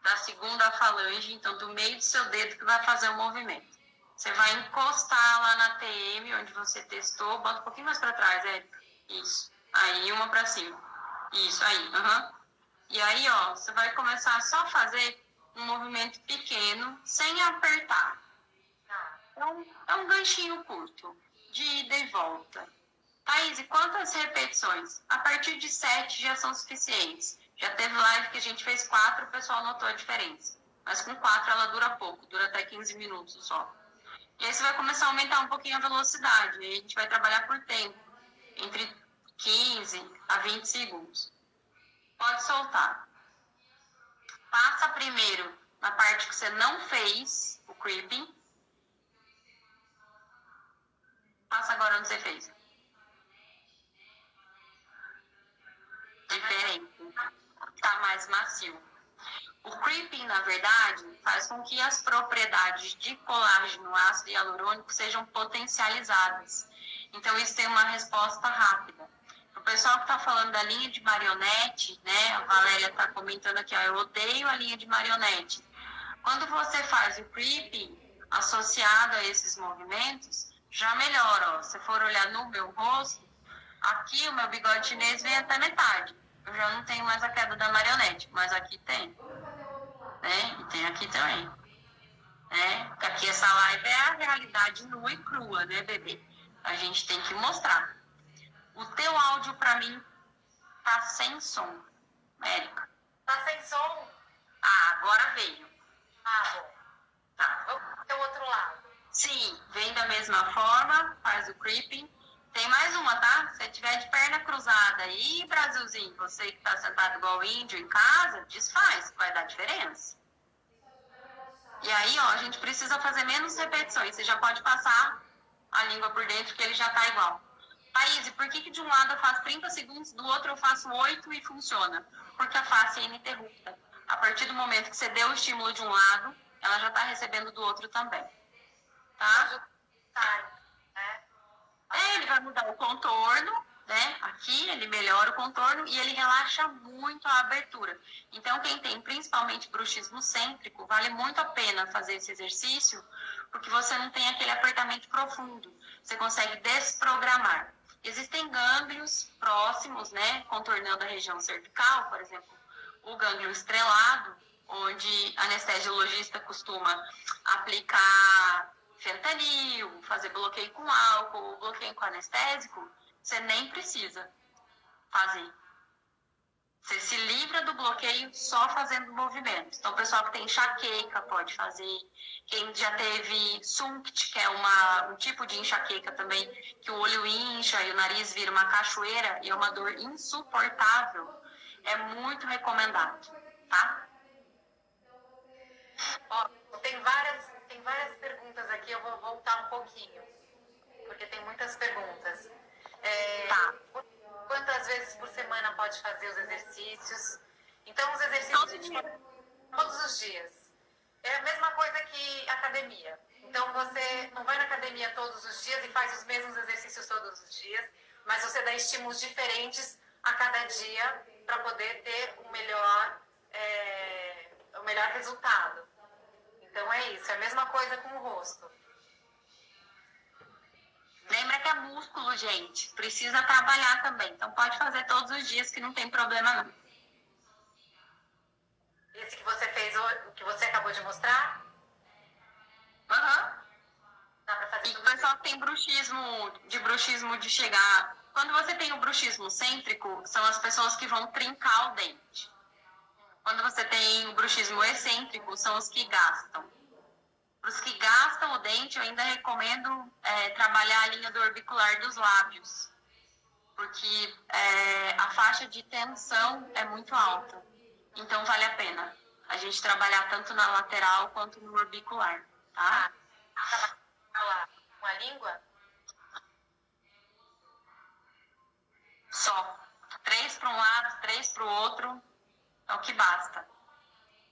da segunda falange, então do meio do seu dedo, que vai fazer o movimento. Você vai encostar lá na TM, onde você testou, bota um pouquinho mais para trás, Érica. Isso. Aí, uma para cima. Isso, aí. E aí, ó, você vai começar só a fazer um movimento pequeno, sem apertar. É um ganchinho curto, de ida e volta. Thaís, e quantas repetições? A partir de 7 já são suficientes. Já teve live que a gente fez 4, o pessoal notou a diferença. Mas com 4 ela dura pouco, dura até 15 minutos só. E aí você vai começar a aumentar um pouquinho a velocidade. E aí a gente vai trabalhar por tempo, entre 15 a 20 segundos. Pode soltar. Passa primeiro na parte que você não fez, o creeping. Passa agora onde você fez. Diferente. Tá mais macio. O creeping, na verdade, faz com que as propriedades de colágeno, ácido hialurônico sejam potencializadas. Então, isso tem uma resposta rápida. O pessoal que está falando da linha de marionete, né? A Valéria está comentando aqui, ó, eu odeio a linha de marionete. Quando você faz o creeping associado a esses movimentos, já melhora. Ó. Se for olhar no meu rosto, aqui o meu bigode chinês vem até metade. Eu já não tenho mais a queda da marionete, mas aqui tem. Né? E tem aqui também. Né? Porque aqui essa live é a realidade nua e crua, né, bebê? A gente tem que mostrar. O teu áudio, pra mim, tá sem som, Érica. Tá sem som? Ah, agora veio. Ah, bom. Tá. Vamos pro outro lado. Sim, vem da mesma forma, faz o creeping. Tem mais uma, tá? Se tiver de perna cruzada aí, Brasilzinho, você que tá sentado igual índio em casa, desfaz, vai dar diferença. E aí, ó, a gente precisa fazer menos repetições. Você já pode passar a língua por dentro, que ele já tá igual. Thaís, por que de um lado eu faço 30 segundos, do outro eu faço 8 e funciona? Porque a face é ininterrupta. A partir do momento que você deu o estímulo de um lado, ela já tá recebendo do outro também. Tá? Ele vai mudar o contorno, né? Aqui ele melhora o contorno e ele relaxa muito a abertura. Então, quem tem principalmente bruxismo cêntrico, vale muito a pena fazer esse exercício, porque você não tem aquele apertamento profundo. Você consegue desprogramar. Existem gânglios próximos, né? Contornando a região cervical, por exemplo, o gânglio estrelado, onde anestesiologista costuma aplicar fentanil, fazer bloqueio com álcool, bloqueio com anestésico, você nem precisa fazer. Você se livra do bloqueio só fazendo movimento. Então, o pessoal que tem enxaqueca pode fazer. Quem já teve SUNCT, que é um tipo de enxaqueca também, que o olho incha e o nariz vira uma cachoeira e é uma dor insuportável, é muito recomendado, tá? Ó, tem várias perguntas aqui, eu vou voltar um pouquinho, porque tem muitas perguntas. Tá. Quantas vezes por semana pode fazer os exercícios? Então, os exercícios todos os dias. É a mesma coisa que academia. Então, você não vai na academia todos os dias e faz os mesmos exercícios todos os dias, mas você dá estímulos diferentes a cada dia para poder ter o melhor resultado. Então, é isso. É a mesma coisa com o rosto. Lembra que é músculo, gente. Precisa trabalhar também. Então pode fazer todos os dias que não tem problema não. Esse que você fez, o que você acabou de mostrar, Aham. dá pra fazer E o tudo pessoal que tem bruxismo de chegar... Quando você tem o bruxismo cêntrico, são as pessoas que vão trincar o dente. Quando você tem o bruxismo excêntrico, são os que gastam. Para os que gastam o dente, eu ainda recomendo trabalhar a linha do orbicular dos lábios. Porque a faixa de tensão é muito alta. Então, vale a pena a gente trabalhar tanto na lateral quanto no orbicular, tá? falar com a língua? Só. 3 para um lado, 3 para o outro, é o que basta.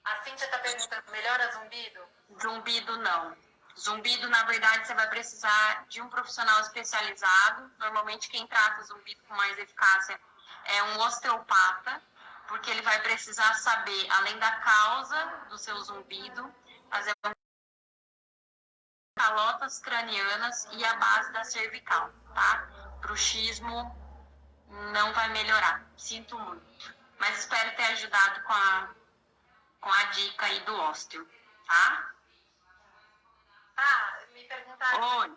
A Cíntia tá perguntando, melhora zumbido? Zumbido, não. Zumbido, na verdade, você vai precisar de um profissional especializado. Normalmente, quem trata zumbido com mais eficácia é um osteopata, porque ele vai precisar saber, além da causa do seu zumbido, fazer calotas cranianas e a base da cervical, tá? Bruxismo não vai melhorar, sinto muito. Mas espero ter ajudado com a dica aí do ósteo, tá? Ah, me perguntaram Oi.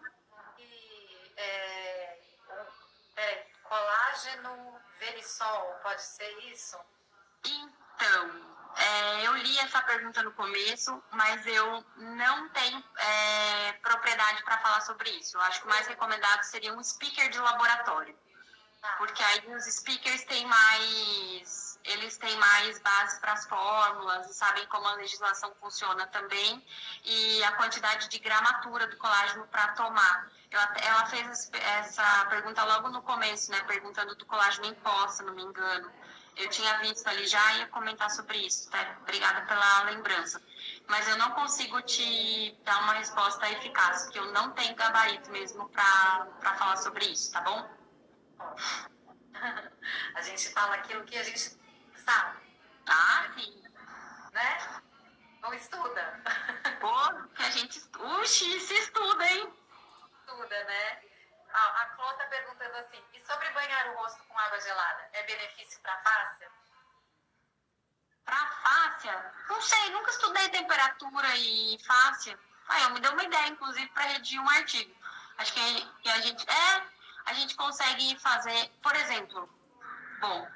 colágeno verisol, pode ser isso? Então, eu li essa pergunta no começo, mas eu não tenho propriedade para falar sobre isso. Eu acho que o mais recomendado seria um speaker de laboratório. Porque aí os speakers eles têm mais base para as fórmulas e sabem como a legislação funciona também e a quantidade de gramatura do colágeno para tomar. Ela fez essa pergunta logo no começo, né? Perguntando do colágeno em pó, se não me engano. Eu tinha visto ali já e ia comentar sobre isso, tá? Obrigada pela lembrança. Mas eu não consigo te dar uma resposta eficaz, porque eu não tenho gabarito mesmo para falar sobre isso, tá bom? A gente fala aquilo que a gente sabe, Ah, sim. né? Não estuda. Pô, que a gente... Uxi, se estuda, hein? Estuda, né? A Clô tá perguntando assim, e sobre banhar o rosto com água gelada, é benefício para a face? Pra fáscia? Não sei, nunca estudei temperatura e fáscia. Eu me deu uma ideia, inclusive, para redigir um artigo. Acho que a gente consegue fazer, por exemplo, bom,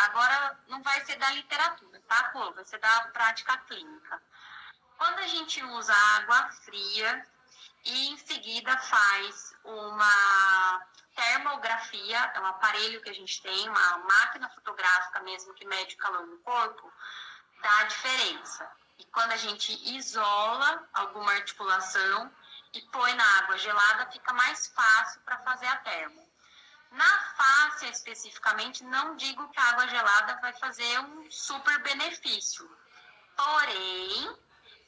agora não vai ser da literatura, tá, Clô? Vai ser da prática clínica. Quando a gente usa água fria e em seguida faz uma termografia, é um aparelho que a gente tem, uma máquina fotográfica mesmo que mede o calor no corpo, dá a diferença. E quando a gente isola alguma articulação e põe na água gelada, fica mais fácil para fazer a termo. Na face, especificamente, não digo que a água gelada vai fazer um super benefício. Porém,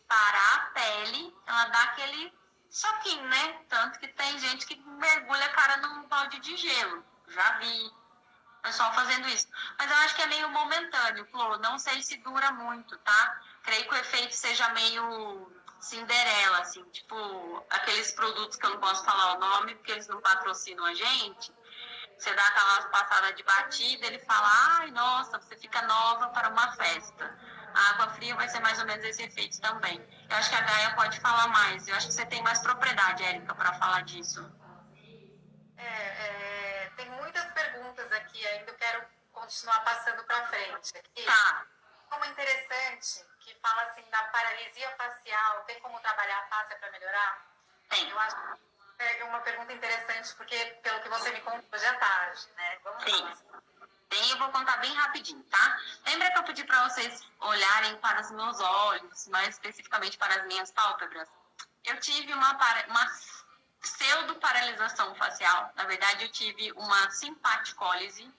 para a pele, ela dá aquele choquinho, né? Tanto que tem gente que mergulha a cara num balde de gelo. Já vi o pessoal fazendo isso. Mas eu acho que é meio momentâneo, Flor. Não sei se dura muito, tá? Creio que o efeito seja meio Cinderela, assim. Tipo, aqueles produtos que eu não posso falar o nome, porque eles não patrocinam a gente. Você dá aquela passada de batida, ele fala, ai, nossa, você fica nova para uma festa. A água fria vai ser mais ou menos esse efeito também. Eu acho que a Gaia pode falar mais. Eu acho que você tem mais propriedade, Érica, para falar disso. Tem muitas perguntas aqui ainda, eu quero continuar passando para frente. Aqui. Tá. Como interessante, que fala assim, da paralisia facial, tem como trabalhar a face para melhorar? Tem. Eu acho que é uma pergunta interessante, porque pelo que você me contou hoje à tarde, né? Vamos lá. Tem, eu vou contar bem rapidinho, tá? Lembra que eu pedi para vocês olharem para os meus olhos, mais especificamente para as minhas pálpebras? Eu tive uma pseudo-paralisação facial. Na verdade, eu tive uma simpaticólise.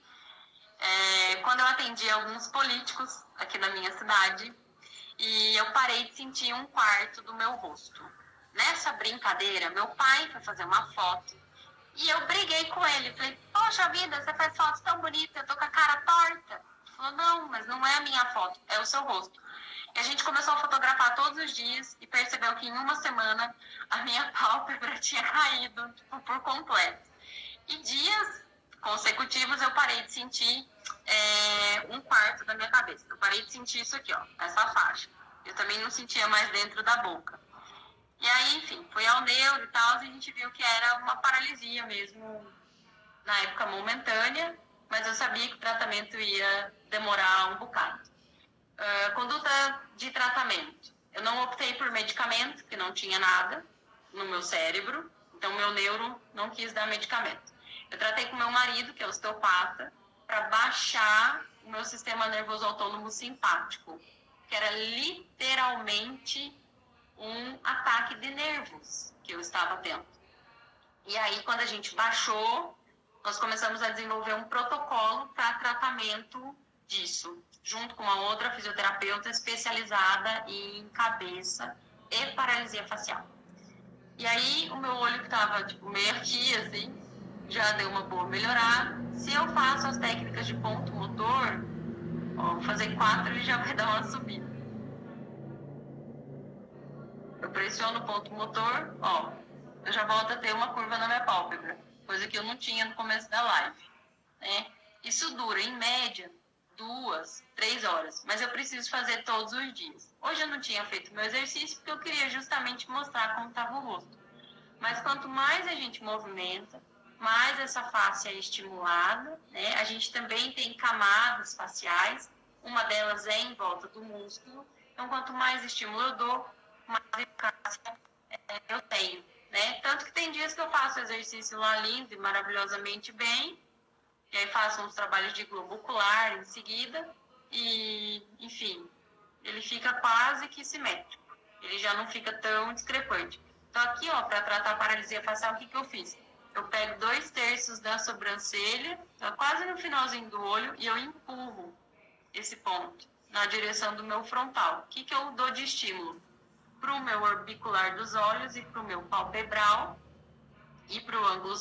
Quando eu atendi alguns políticos aqui na minha cidade, e eu parei de sentir um quarto do meu rosto. Nessa brincadeira, meu pai foi fazer uma foto e eu briguei com ele. Falei, poxa vida, você faz fotos tão bonitas, eu tô com a cara torta. Ele falou, não, mas não é a minha foto, é o seu rosto. E a gente começou a fotografar todos os dias e percebeu que em uma semana a minha pálpebra tinha caído, tipo, por completo. E dias consecutivos eu parei de sentir um quarto da minha cabeça. Eu parei de sentir isso aqui, ó, essa faixa. Eu também não sentia mais dentro da boca. E aí, enfim, fui ao neuro e tal, e a gente viu que era uma paralisia mesmo, na época momentânea, mas eu sabia que o tratamento ia demorar um bocado. Conduta de tratamento. Eu não optei por medicamento, que não tinha nada no meu cérebro, então meu neuro não quis dar medicamento. Eu tratei com meu marido, que é osteopata, para baixar o meu sistema nervoso autônomo simpático, que era literalmente um ataque de nervos que eu estava tendo. E aí, quando a gente baixou, nós começamos a desenvolver um protocolo para tratamento disso, junto com uma outra fisioterapeuta especializada em cabeça e paralisia facial. E aí, o meu olho que estava tipo, meio aqui, assim, já deu uma boa melhorada. Se eu faço as técnicas de ponto motor, ó, vou fazer 4, ele já vai dar uma subida. Eu pressiono o ponto motor, ó, eu já volto a ter uma curva na minha pálpebra, coisa que eu não tinha no começo da live, né? Isso dura, em média, 2, 3 horas, mas eu preciso fazer todos os dias. Hoje eu não tinha feito meu exercício porque eu queria justamente mostrar como estava o rosto. Mas quanto mais a gente movimenta, mais essa face é estimulada, né? A gente também tem camadas faciais, uma delas é em volta do músculo. Então, quanto mais estímulo eu dou, mais eficácia eu tenho, né? Tanto que tem dias que eu faço exercício lá lindo e maravilhosamente bem, e aí faço uns trabalhos de globo ocular em seguida, e, enfim, ele fica quase que simétrico. Ele já não fica tão discrepante. Então, aqui, ó, para tratar a paralisia facial, o que eu fiz? Eu pego 2/3 da sobrancelha, tá quase no finalzinho do olho, e eu empurro esse ponto na direção do meu frontal. O que eu dou de estímulo? Para o meu orbicular dos olhos e para o meu palpebral e para o ângulo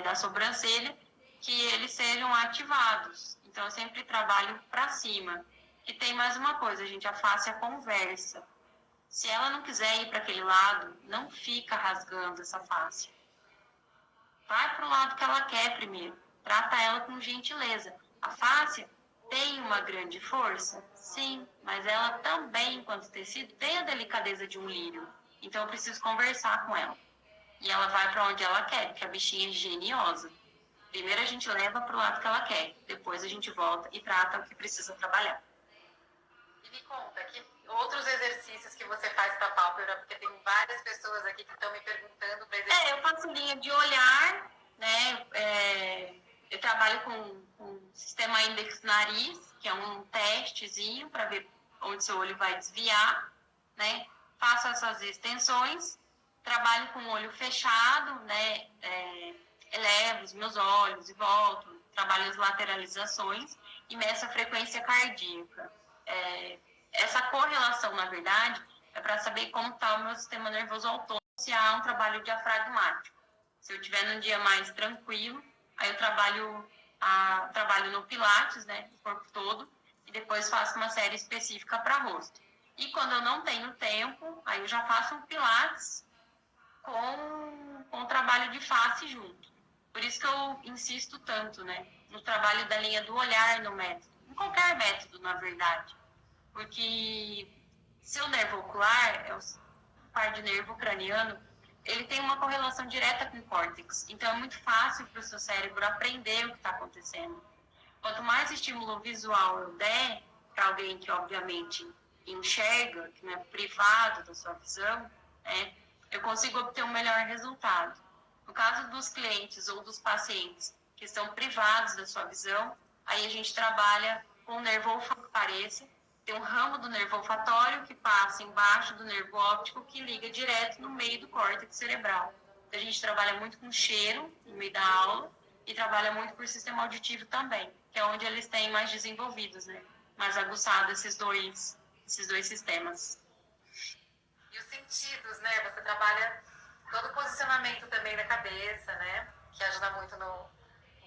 da sobrancelha, que eles sejam ativados. Então, eu sempre trabalho para cima. E tem mais uma coisa, gente, a face é conversa. Se ela não quiser ir para aquele lado, não fica rasgando essa face. Vai para o lado que ela quer primeiro. Trata ela com gentileza. A face tem uma grande força? Sim, mas ela também, enquanto tecido, tem a delicadeza de um lírio. Então, eu preciso conversar com ela. E ela vai para onde ela quer, porque a bichinha é geniosa. Primeiro a gente leva para o lado que ela quer, depois a gente volta e trata o que precisa trabalhar. E me conta, que outros exercícios que você faz para a pálpebra, porque tem várias pessoas aqui que estão me perguntando para exercícios. Eu faço linha de olhar, né? Eu trabalho com sistema índex-nariz, que é um testezinho para ver onde seu olho vai desviar, né? Faço essas extensões, trabalho com o olho fechado, né? Elevo os meus olhos e volto, trabalho as lateralizações e meço a frequência cardíaca. Essa correlação, na verdade, é para saber como está o meu sistema nervoso autônomo, se há um trabalho diafragmático. Se eu estiver num dia mais tranquilo, aí eu trabalho no Pilates, né, o corpo todo, e depois faço uma série específica para rosto. E quando eu não tenho tempo, aí eu já faço um Pilates com o trabalho de face junto. Por isso que eu insisto tanto, né, no trabalho da linha do olhar no método, em qualquer método, na verdade. Porque seu nervo ocular, o par de nervo craniano, ele tem uma correlação direta com o córtex. Então, é muito fácil para o seu cérebro aprender o que está acontecendo. Quanto mais estímulo visual eu der para alguém que, obviamente, enxerga, que não é privado da sua visão, né, eu consigo obter um melhor resultado. No caso dos clientes ou dos pacientes que estão privados da sua visão, aí a gente trabalha com o nervo olfatório. Tem um ramo do nervo olfatório que passa embaixo do nervo óptico que liga direto no meio do córtex cerebral. Então, a gente trabalha muito com cheiro no meio da aula e trabalha muito por sistema auditivo também, que é onde eles têm mais desenvolvidos, né? Mais aguçado esses dois sistemas. E os sentidos, né? Você trabalha todo o posicionamento também da cabeça, né? Que ajuda muito no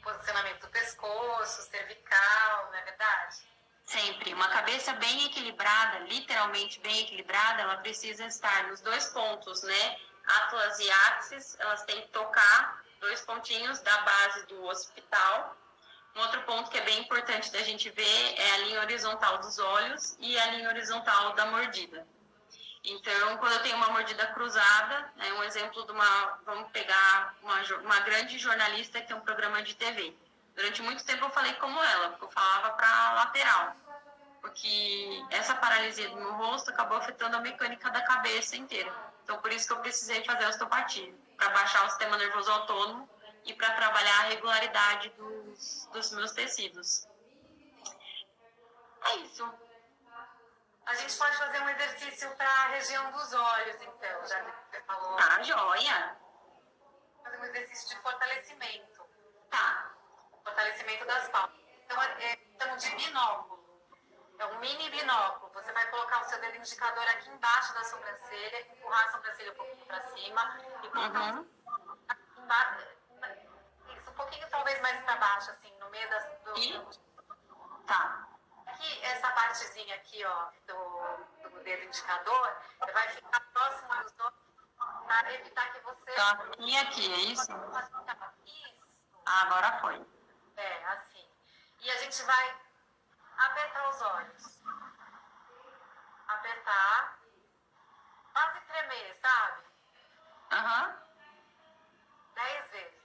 posicionamento do pescoço, cervical, não é verdade? Sempre. Uma cabeça bem equilibrada, literalmente bem equilibrada, ela precisa estar nos dois pontos, né? Atlas e áxis, elas têm que tocar dois pontinhos da base do occipital. Um outro ponto que é bem importante da gente ver é a linha horizontal dos olhos e a linha horizontal da mordida. Então, quando eu tenho uma mordida cruzada, é um exemplo de uma... Vamos pegar uma grande jornalista que tem um programa de TV. Durante muito tempo eu falei como ela, porque eu falava para lateral. Porque essa paralisia do meu rosto acabou afetando a mecânica da cabeça inteira. Então, por isso que eu precisei fazer a osteopatia, para baixar o sistema nervoso autônomo e para trabalhar a regularidade dos meus tecidos. É isso. A gente pode fazer um exercício para a região dos olhos, então, já que você falou. Tá, joia. Fazer um exercício de fortalecimento. Tá. Fortalecimento das palmas. Então, chamamos de binóculo. É um mini binóculo. Você vai colocar o seu dedo indicador aqui embaixo da sobrancelha, empurrar a sobrancelha um pouquinho para cima e colocar aqui embaixo. Isso, um pouquinho talvez mais para baixo, assim, no meio Tá. Aqui, essa partezinha aqui, ó, do dedo indicador, vai ficar próximo dos olhos para evitar que você... Então, aqui, é isso? Isso. Agora foi. É, assim. E a gente vai apertar os olhos. Apertar. Quase tremer, sabe? 10 vezes.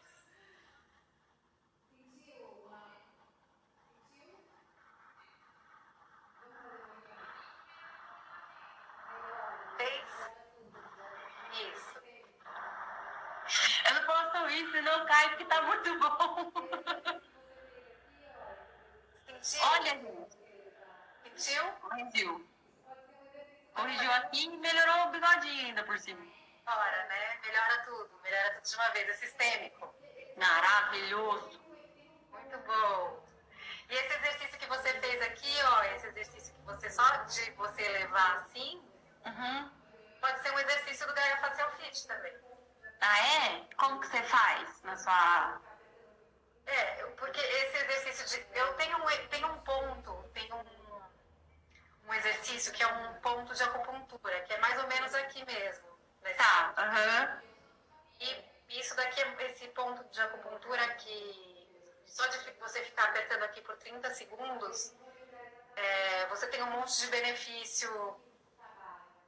Isso. Eu não posso ir, senão cai, porque tá muito bom. Sentiu? Olha, gente. Sentiu? Corrigiu aqui e melhorou o bigodinho ainda por cima. Melhora, né? Melhora tudo de uma vez. É sistêmico. Maravilhoso. Muito bom. E esse exercício que você fez aqui, ó, esse exercício que você só de você levar assim, pode ser um exercício do Gaia Facial Fit também. Ah, é? Como que você faz na sua... É, porque esse exercício de... Eu tenho um ponto, um exercício que é um ponto de acupuntura, que é mais ou menos aqui mesmo. Tá, E isso daqui, esse ponto de acupuntura que só de você ficar apertando aqui por 30 segundos, você tem um monte de benefício,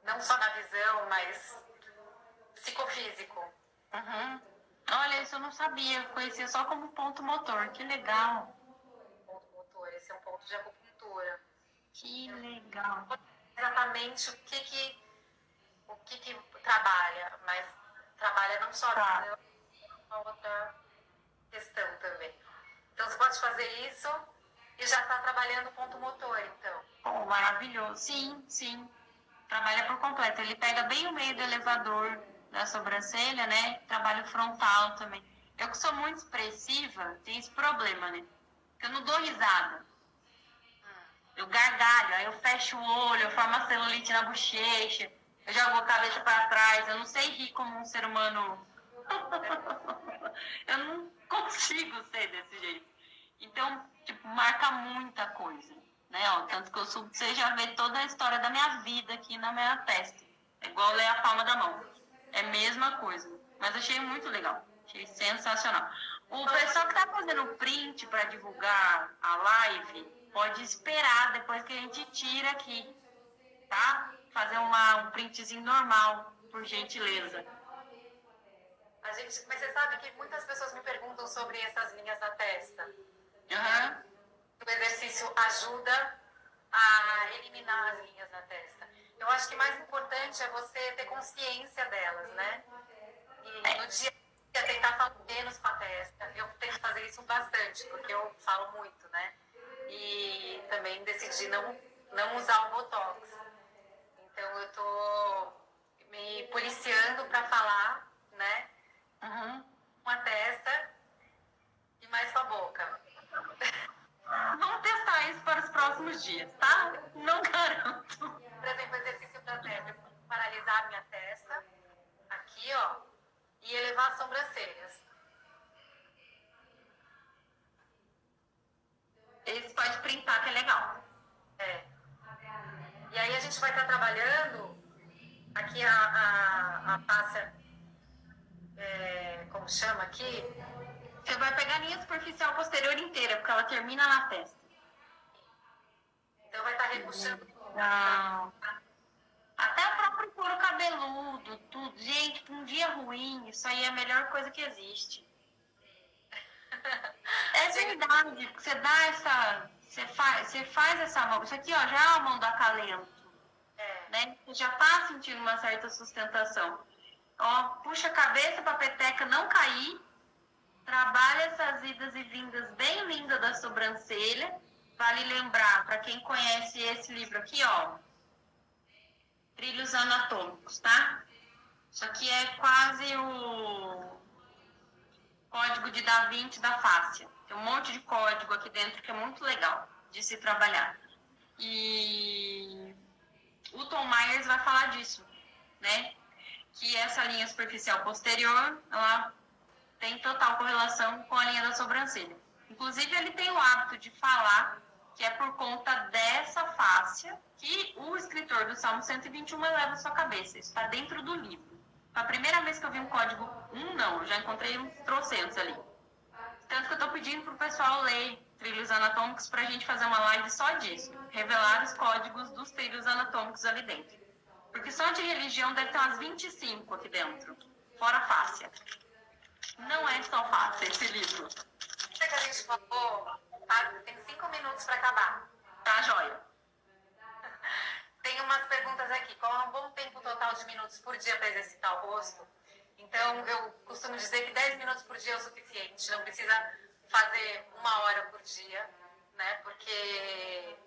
não só na visão, mas psicofísico. Olha, isso eu não sabia, eu conhecia só como ponto motor, que legal. Ponto motor, esse é um ponto de acupuntura. Que legal. Exatamente o que trabalha, mas trabalha não só a visão, uma outra questão também. Então você pode fazer isso e já está trabalhando o ponto motor, então. Oh, maravilhoso. Sim. Trabalha por completo. Ele pega bem o meio do elevador da sobrancelha, né? Trabalha o frontal também. Eu que sou muito expressiva, tem esse problema, né? Porque eu não dou risada. Eu gargalho, aí eu fecho o olho, eu formo a celulite na bochecha, eu jogo a cabeça para trás, eu não sei rir como um ser humano. Eu não consigo ser desse jeito. Então, tipo, marca muita coisa, né? Ó, tanto que eu subo, você já vê toda a história da minha vida aqui na minha testa. É igual ler a palma da mão. É a mesma coisa. Mas achei muito legal. Achei sensacional. O pessoal que tá fazendo print para divulgar a live, pode esperar depois que a gente tira aqui, tá? Fazer um printzinho normal, por gentileza. Mas você sabe que muitas pessoas me perguntam sobre essas linhas na testa. O exercício ajuda a eliminar as linhas na testa. Eu acho que mais importante é você ter consciência delas, né? E no dia a dia tentar falar menos com a testa. Eu tento fazer isso bastante, porque eu falo muito, né? E também decidi não usar o Botox. Então eu tô me policiando para falar, né? Com a testa e mais com a boca. Vamos testar isso para os próximos dias, tá? Não garanto. Por exemplo, exercício para testa. Eu vou paralisar a minha testa, aqui, ó, e elevar as sobrancelhas. Esse pode printar, que é legal. gente vai estar trabalhando aqui a fáscia, como chama aqui? Você vai pegar a linha superficial posterior inteira, porque ela termina na testa. Então vai estar repuxando. Não. Até o próprio couro cabeludo, tudo. Gente, um dia ruim, isso aí é a melhor coisa que existe. É verdade, porque você dá essa... Você faz essa mão. Isso aqui, ó, já é a mão do acalento. Né? Você já tá sentindo uma certa sustentação. Ó, puxa a cabeça pra peteca não cair. Trabalha essas idas e vindas bem lindas da sobrancelha. Vale lembrar, para quem conhece esse livro aqui, ó, Trilhos Anatômicos, tá? Isso aqui é quase o código de Da Vinci da fáscia. Tem um monte de código aqui dentro que é muito legal de se trabalhar. E o Tom Myers vai falar disso, né? Que essa linha superficial posterior, ela tem total correlação com a linha da sobrancelha. Inclusive, ele tem o hábito de falar que é por conta dessa fáscia que o escritor do Salmo 121 eleva a sua cabeça. Isso está dentro do livro. A primeira vez que eu vi um código, não, eu já encontrei uns trocentos ali. Tanto que eu estou pedindo para o pessoal ler Trilhos Anatômicos para a gente fazer uma live só disso. Revelar os códigos dos trilhos anatômicos ali dentro. Porque só de religião deve ter umas 25 aqui dentro. Fora a fáscia. Não é só fácil esse livro. O que a gente falou, tem 5 minutos para acabar. Tá, joia? Tem umas perguntas aqui. Qual é um bom tempo total de minutos por dia para exercitar o rosto? Então, eu costumo dizer que 10 minutos por dia é o suficiente. Não precisa fazer 1 hora por dia, né? Porque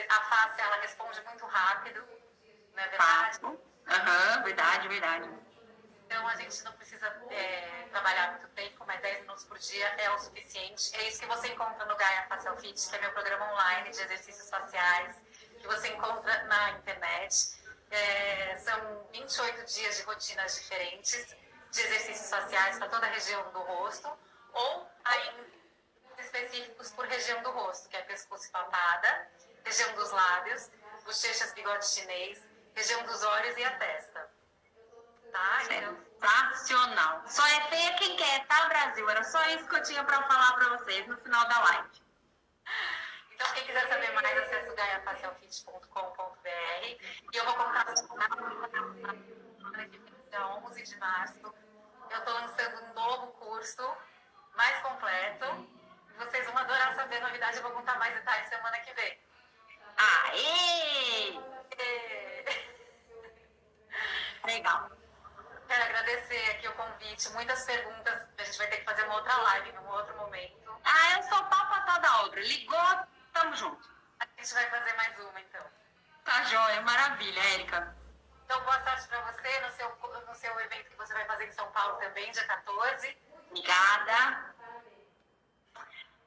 a face, ela responde muito rápido, não é verdade? Verdade, verdade. Então, a gente não precisa trabalhar muito tempo, mas 10 minutos por dia é o suficiente. É isso que você encontra no Gaia Facial Fit, que é meu programa online de exercícios faciais, que você encontra na internet. São 28 dias de rotinas diferentes, de exercícios faciais para toda a região do rosto, ou ainda específicos por região do rosto, que é pescoço e papada, região dos lábios, bochechas, bigode chinês, região dos olhos e a testa. Tá? Então... Sensacional. Só é feia quem quer, tá, Brasil? Era só isso que eu tinha para falar para vocês no final da live. Então, quem quiser saber mais, acesse o gaiafacialfit.com.br e eu vou contar dia 11 de março. Eu estou lançando um novo curso mais completo. Vocês vão adorar saber a novidade. Eu vou contar mais detalhes semana que vem. Aê! Legal. Quero agradecer aqui o convite. Muitas perguntas. A gente vai ter que fazer uma outra live num outro momento. Eu sou pau pra toda obra. Ligou, tamo junto. A gente vai fazer mais uma, então. Tá joia, maravilha, Érica. Então, boa sorte para você no seu evento que você vai fazer em São Paulo também, dia 14. Obrigada.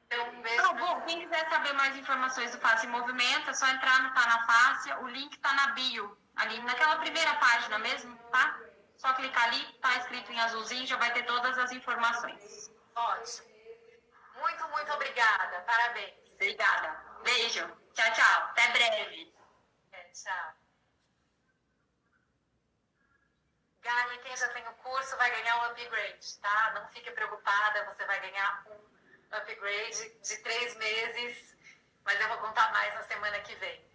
Então, um beijo. Quem quiser saber mais informações do Face em Movimento, é só entrar no Tá na Fáscia. O link tá na bio, ali naquela primeira página mesmo, tá? Só clicar ali, tá escrito em azulzinho, já vai ter todas as informações. Ótimo. Muito, muito obrigada. Parabéns. Obrigada. Beijo. Tchau, tchau. Até breve. Tchau. Gaia, quem já tem o curso vai ganhar um upgrade, tá? Não fique preocupada, você vai ganhar um upgrade de 3 meses, mas eu vou contar mais na semana que vem.